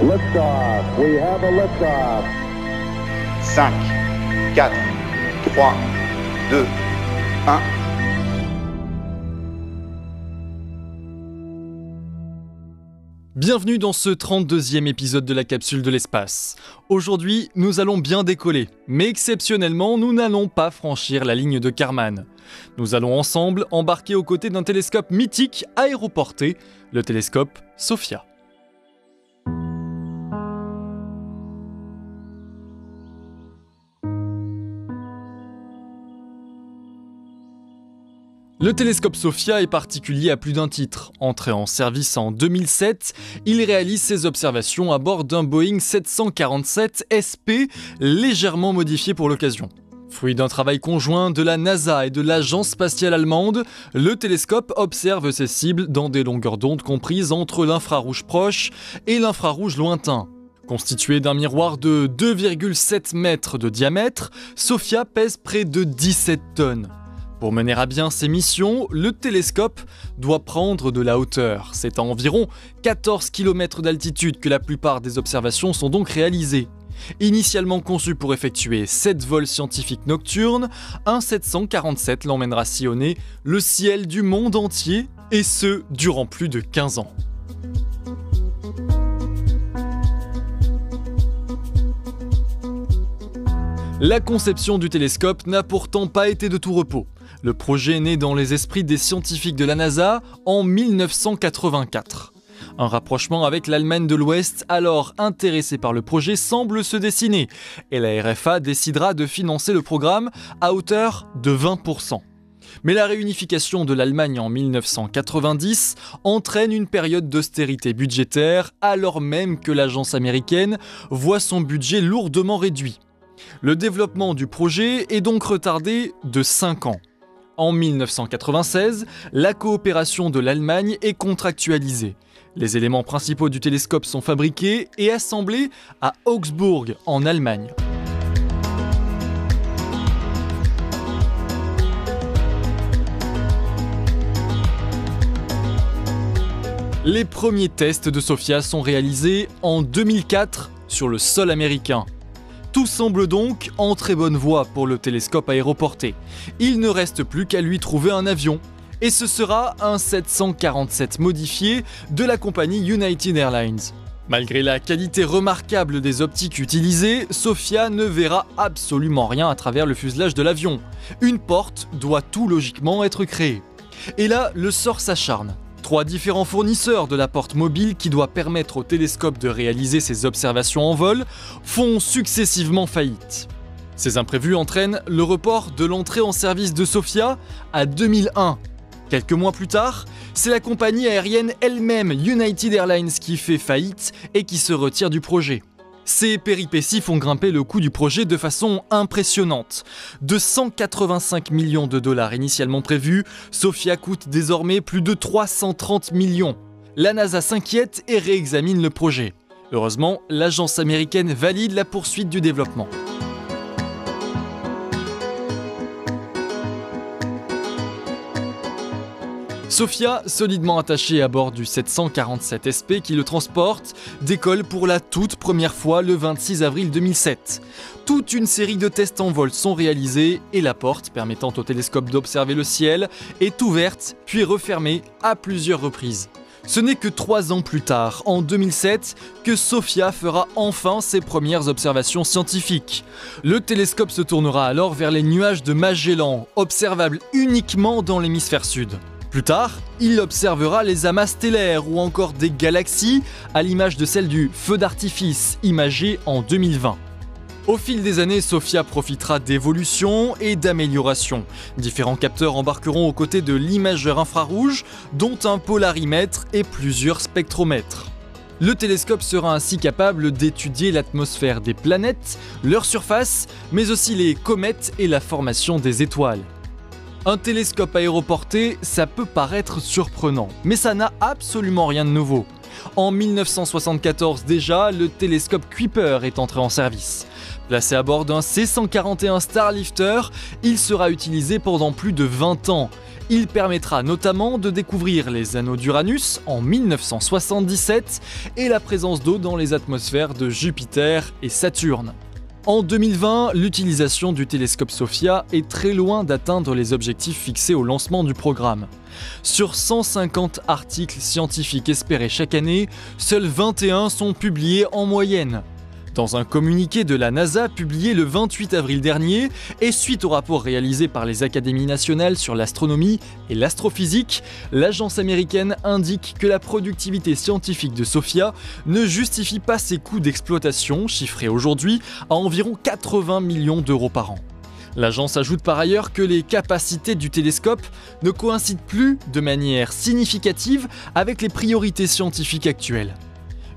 Liftoff. We have a liftoff. 5, 4, 3, 2, 1. Bienvenue dans ce 32e épisode de la capsule de l'espace. Aujourd'hui, nous allons bien décoller, mais exceptionnellement, nous n'allons pas franchir la ligne de Kármán. Nous allons ensemble embarquer aux côtés d'un télescope mythique aéroporté, le télescope SOFIA. Le télescope SOFIA est particulier à plus d'un titre. Entré en service en 2007, il réalise ses observations à bord d'un Boeing 747 SP légèrement modifié pour l'occasion. Fruit d'un travail conjoint de la NASA et de l'Agence spatiale allemande, le télescope observe ses cibles dans des longueurs d'onde comprises entre l'infrarouge proche et l'infrarouge lointain. Constitué d'un miroir de 2,7 mètres de diamètre, SOFIA pèse près de 17 tonnes. Pour mener à bien ses missions, le télescope doit prendre de la hauteur. C'est à environ 14 km d'altitude que la plupart des observations sont donc réalisées. Initialement conçu pour effectuer 7 vols scientifiques nocturnes, un 747 l'emmènera sillonner le ciel du monde entier, et ce, durant plus de 15 ans. La conception du télescope n'a pourtant pas été de tout repos. Le projet est né dans les esprits des scientifiques de la NASA en 1984. Un rapprochement avec l'Allemagne de l'Ouest, alors intéressée par le projet, semble se dessiner, et la RFA décidera de financer le programme à hauteur de 20%. Mais la réunification de l'Allemagne en 1990 entraîne une période d'austérité budgétaire, alors même que l'agence américaine voit son budget lourdement réduit. Le développement du projet est donc retardé de 5 ans. En 1996, la coopération de l'Allemagne est contractualisée. Les éléments principaux du télescope sont fabriqués et assemblés à Augsbourg, en Allemagne. Les premiers tests de SOFIA sont réalisés en 2004 sur le sol américain. Tout semble donc en très bonne voie pour le télescope aéroporté. Il ne reste plus qu'à lui trouver un avion. Et ce sera un 747 modifié de la compagnie United Airlines. Malgré la qualité remarquable des optiques utilisées, SOFIA ne verra absolument rien à travers le fuselage de l'avion. Une porte doit tout logiquement être créée. Et là, le sort s'acharne. 3 différents fournisseurs de la porte mobile qui doit permettre au télescope de réaliser ses observations en vol font successivement faillite. Ces imprévus entraînent le report de l'entrée en service de SOFIA à 2001. Quelques mois plus tard, c'est la compagnie aérienne elle-même, United Airlines, qui fait faillite et qui se retire du projet. Ces péripéties font grimper le coût du projet de façon impressionnante. De 185 millions de dollars initialement prévus, SOFIA coûte désormais plus de 330 millions. La NASA s'inquiète et réexamine le projet. Heureusement, l'agence américaine valide la poursuite du développement. SOFIA, solidement attaché à bord du 747 SP qui le transporte, décolle pour la toute première fois le 26 avril 2007. Toute une série de tests en vol sont réalisés et la porte permettant au télescope d'observer le ciel est ouverte puis refermée à plusieurs reprises. Ce n'est que 3 ans plus tard, en 2007, que SOFIA fera enfin ses premières observations scientifiques. Le télescope se tournera alors vers les nuages de Magellan, observables uniquement dans l'hémisphère sud. Plus tard, il observera les amas stellaires ou encore des galaxies, à l'image de celle du feu d'artifice, imagée en 2020. Au fil des années, SOFIA profitera d'évolutions et d'améliorations. Différents capteurs embarqueront aux côtés de l'imageur infrarouge, dont un polarimètre et plusieurs spectromètres. Le télescope sera ainsi capable d'étudier l'atmosphère des planètes, leur surface, mais aussi les comètes et la formation des étoiles. Un télescope aéroporté, ça peut paraître surprenant, mais ça n'a absolument rien de nouveau. En 1974 déjà, le télescope Kuiper est entré en service. Placé à bord d'un C-141 Starlifter, il sera utilisé pendant plus de 20 ans. Il permettra notamment de découvrir les anneaux d'Uranus en 1977 et la présence d'eau dans les atmosphères de Jupiter et Saturne. En 2020, l'utilisation du télescope SOFIA est très loin d'atteindre les objectifs fixés au lancement du programme. Sur 150 articles scientifiques espérés chaque année, seuls 21 sont publiés en moyenne. Dans un communiqué de la NASA publié le 28 avril dernier, et suite au rapport réalisé par les Académies nationales sur l'astronomie et l'astrophysique, l'agence américaine indique que la productivité scientifique de SOFIA ne justifie pas ses coûts d'exploitation, chiffrés aujourd'hui à environ 80 millions d'euros par an. L'agence ajoute par ailleurs que les capacités du télescope ne coïncident plus de manière significative avec les priorités scientifiques actuelles.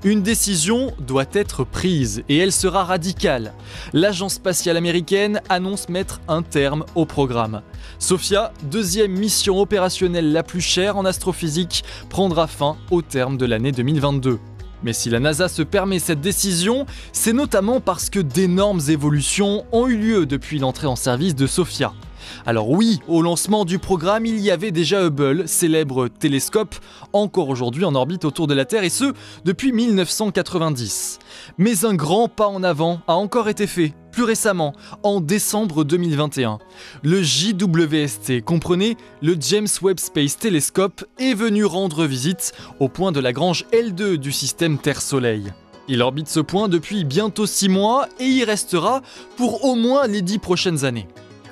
Une décision doit être prise et elle sera radicale. L'agence spatiale américaine annonce mettre un terme au programme. SOFIA, deuxième mission opérationnelle la plus chère en astrophysique, prendra fin au terme de l'année 2022. Mais si la NASA se permet cette décision, c'est notamment parce que d'énormes évolutions ont eu lieu depuis l'entrée en service de SOFIA. Alors oui, au lancement du programme, il y avait déjà Hubble, célèbre télescope, encore aujourd'hui en orbite autour de la Terre, et ce, depuis 1990. Mais un grand pas en avant a encore été fait, plus récemment, en décembre 2021. Le JWST, comprenez, le James Webb Space Telescope, est venu rendre visite au point de Lagrange L2 du système Terre-Soleil. Il orbite ce point depuis bientôt 6 mois et y restera pour au moins les 10 prochaines années.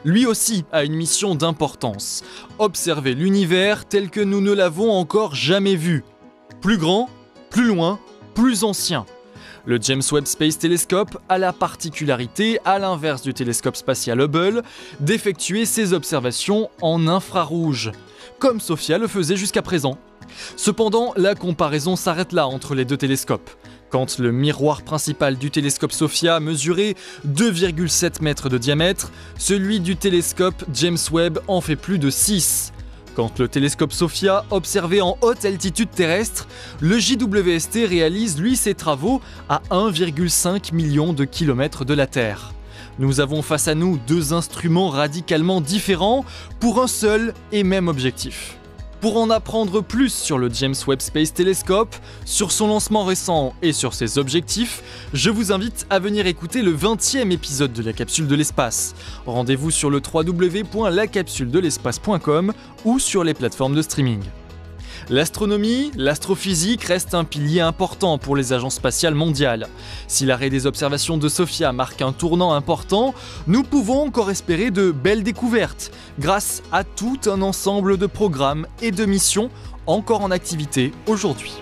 Lui aussi a une mission d'importance, observer l'univers tel que nous ne l'avons encore jamais vu. Plus grand, plus loin, plus ancien. Le James Webb Space Telescope a la particularité, à l'inverse du télescope spatial Hubble, d'effectuer ses observations en infrarouge, comme SOFIA le faisait jusqu'à présent. Cependant, la comparaison s'arrête là entre les deux télescopes. Quand le miroir principal du télescope SOFIA mesurait 2,7 mètres de diamètre, celui du télescope James Webb en fait plus de 6. Quand le télescope SOFIA observait en haute altitude terrestre, le JWST réalise lui ses travaux à 1,5 million de kilomètres de la Terre. Nous avons face à nous deux instruments radicalement différents pour un seul et même objectif. Pour en apprendre plus sur le James Webb Space Telescope, sur son lancement récent et sur ses objectifs, je vous invite à venir écouter le 20e épisode de la Capsule de l'Espace. Rendez-vous sur le www.lacapsuledelespace.com ou sur les plateformes de streaming. L'astronomie, l'astrophysique reste un pilier important pour les agences spatiales mondiales. Si l'arrêt des observations de SOFIA marque un tournant important, nous pouvons encore espérer de belles découvertes grâce à tout un ensemble de programmes et de missions encore en activité aujourd'hui.